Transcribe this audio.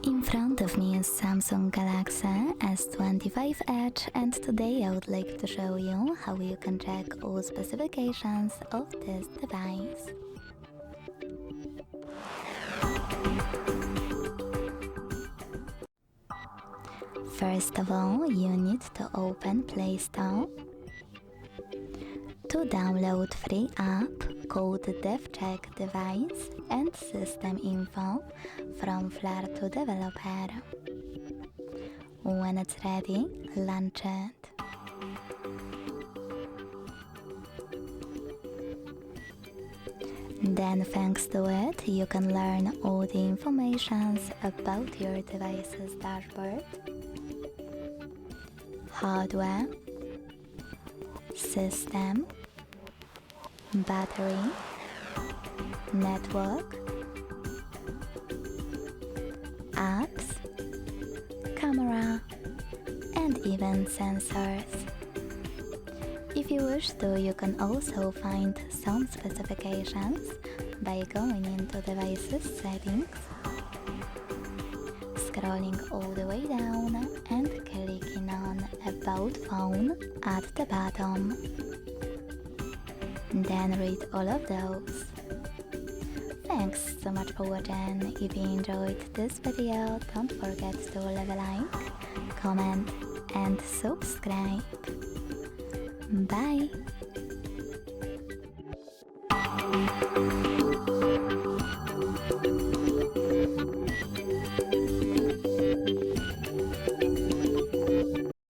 In front of me is Samsung Galaxy S25 Edge, and today I would like to show you how you can check all specifications of this device. First of all, you need to open Play Store to download free app called DevCheck device and system info from Flare to developer. When it's ready, launch it. Then thanks to it, you can learn all the information about your device's dashboard, hardware, system, battery, network, apps, camera, and even sensors. If you wish to, you can also find some specifications by going into devices settings, scrolling all the way down and clicking on About Phone at the bottom. Then read all of those. Thanks so much for watching. If you enjoyed this video, don't forget to leave a like, comment and subscribe. Bye!